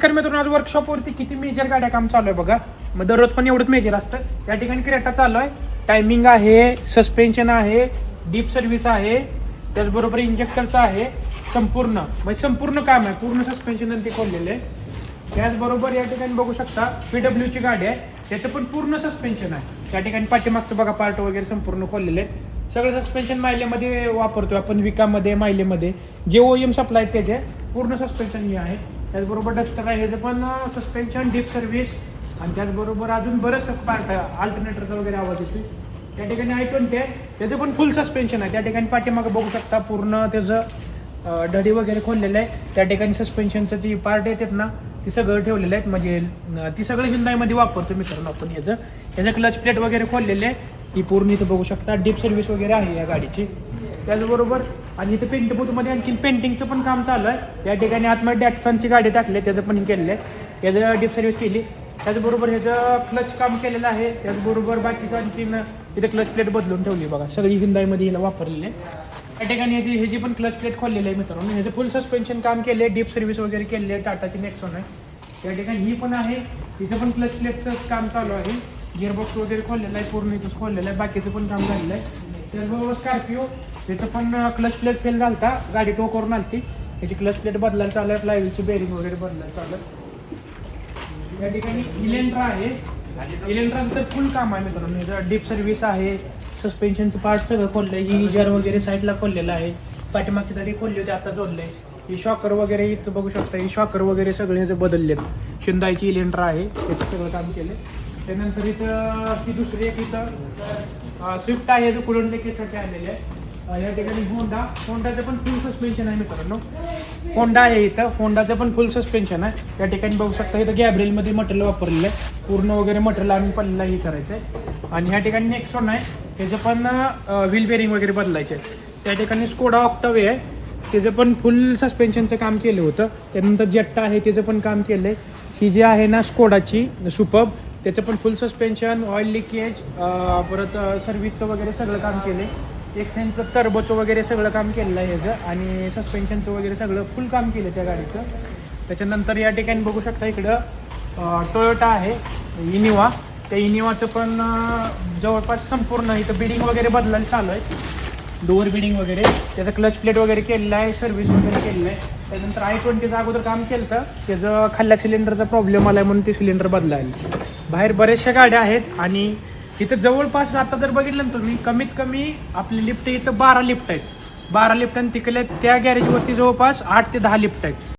नमस्कार मित्रांनो, आज वर्कशॉपवरती किती मेजर गाड्या काम चालू आहे बघा. मग दररोज पण एवढंच मेजर असतं. या ठिकाणी क्रेटा चालू आहे, टायमिंग आहे, सस्पेन्शन आहे, डीप सर्व्हिस आहे, त्याचबरोबर इंजेक्टरचं आहे. संपूर्ण काम आहे, पूर्ण सस्पेन्शन आणि ते खोललेलं आहे. त्याचबरोबर या ठिकाणी बघू शकता PWची गाडी आहे, त्याचं पण पूर्ण सस्पेन्शन आहे. त्या ठिकाणी पाठीमागचं बघा पार्ट वगैरे संपूर्ण खोललेले आहेत. सगळं सस्पेन्शन मायलेमध्ये वापरतो आपण, विकामध्ये मायलेमध्ये जे OEM सप्लाय आहेत त्याचे पूर्ण सस्पेन्शन हे आहे. त्याचबरोबर डस्टर आहे, ह्याचं पण सस्पेन्शन, डीप सर्व्हिस आणि त्याचबरोबर अजून बरंच पार्ट आहे. अल्टरनेटरचा वगैरे आवाज येतो. त्या ठिकाणी I20 आहे, त्याचं पण फुल सस्पेन्शन आहे. त्या ठिकाणी पाठीमागं बघू शकता पूर्ण त्याचं डडी वगैरे खोललेलं आहे. त्या ठिकाणी सस्पेन्शनचं ती पार्ट येतात ना, ती सगळं ठेवलेलं आहे. म्हणजे ती सगळं हिंदाईमध्ये वापरतो मित्रांनो आपण. याचं क्लच प्लेट वगैरे खोललेले आहे, ती पूर्ण इथं बघू शकता. डीप सर्व्हिस वगैरे आहे या गाडीची. त्याचबरोबर आणि इथं पेंट बूथमध्ये आणखी पेंटिंगचं पण काम चालू आहे. त्या ठिकाणी आतमध्ये डॅटसनची गाडी टाकली, त्याचं पण केलेलं आहे. त्याचं डीप सर्व्हिस केली. त्याचबरोबर ह्याचं क्लच काम केलेलं आहे. त्याचबरोबर बाकीचं आणखीन इथं क्लच प्लेट बदलून ठेवली बघा, सगळी हिंदाईमध्ये हिला वापरलेली आहे. त्या ठिकाणी ह्याची पण क्लच प्लेट खोललेली आहे मित्रांनो. ह्याचं फुल सस्पेन्शन काम केले आहे, डीप सर्व्हिस वगैरे केलेली आहे. टाटाची नेक्सॉन आहे. त्या ठिकाणी ही पण आहे, तिचं पण क्लच प्लेटचं काम चालू आहे. गिअरबॉक्स वगैरे खोललेलं आहे, पूर्ण इथंच खोललेलं आहे. बाकीचं पण काम झालेलं आहे. त्याचबरोबर स्कॉर्पिओ, त्याचं पण क्लच प्लेट फेल झालता, गाडी टो करून आलती. त्याची क्लच प्लेट बदलायला चालू आहे, फ्लायव्हीलची बेरिंग वगैरे बदलायला चालू आहे. या ठिकाणी इलेंट्रा आहे. इलेंट्राचं फुल काम आहे मित्रांनो. ह्याचं डीप सर्व्हिस आहे, सस्पेन्शनचं पार्ट सगळं खोललं आहे. ही जार वगैरे साईडला खोललेलं आहे. पाठीमागची तरी खोलली होती, आता जोडलं आहे. ही शॉकर वगैरे इथं बघू शकता. ही शॉकर वगैरे सगळे ह्याचं बदललेत. शिंदाईची इलेंट्रा आहे, त्याचं सगळं काम केलं. त्यानंतर इथं ती दुसरी एक इथं स्विफ्ट आहे, जो कुलंट लेकीसाठी आलेले आहे. या ठिकाणी होंडाचं पण फुल सस्पेन्शन आहे मित्रांनो. होंडा आहे इथं, होंडाचं पण फुल सस्पेन्शन आहे. या ठिकाणी बघू शकता इथं गॅब्रिएलमध्ये मटेरियल वापरलेलं आहे. पूर्ण वगैरे मटेरियल आणून पल्ला ही करायचं आहे. आणि ह्या ठिकाणी नेक्सॉन आहे, त्याचं पण व्हील बेरिंग वगैरे बदलायचे आहे. त्या ठिकाणी स्कोडा ऑक्टावे आहे, त्याचं पण फुल सस्पेन्शनचं काम केलं होतं. त्यानंतर जेट्टा आहे, त्याचं पण काम केलं आहे. ही जी आहे ना स्कोडाची सुपर्ब, त्याचं पण फुल सस्पेन्शन, ऑइल लिकेज, परत सर्व्हिसचं वगैरे सगळं काम केलं आहे. एक्सेंटचं टर्बोचं वगैरे सगळं काम केलेलं आहे ह्याचं. आणि सस्पेन्शनचं वगैरे सगळं फुल काम केलं त्या गाडीचं. त्याच्यानंतर या ठिकाणी बघू शकता इकडं टोयोटा आहे इनिवा. त्या इनिवाचं पण जवळपास संपूर्ण इथं बिडिंग वगैरे बदलायला चालू आहे. डोअर बिडिंग वगैरे, त्याचं क्लच प्लेट वगैरे केलेलं आहे, सर्व्हिस वगैरे केलेलं आहे. त्यानंतर I20चं अगोदर काम केलं तर त्याचं खाल्ल्या सिलेंडरचा प्रॉब्लेम आला आहे, म्हणून ते सिलेंडर बदलायला. बाहेर बऱ्याचशा गाड्या आहेत. आणि इथं जवळपास आता जर बघितलं ना तुम्ही, कमीत कमी आपली लिफ्ट इथं 12 लिफ्ट आहेत. 12 लिफ्ट आणि तिकडल्या त्या गॅरेजवरती जवळपास 8 ते 10 लिफ्ट आहेत.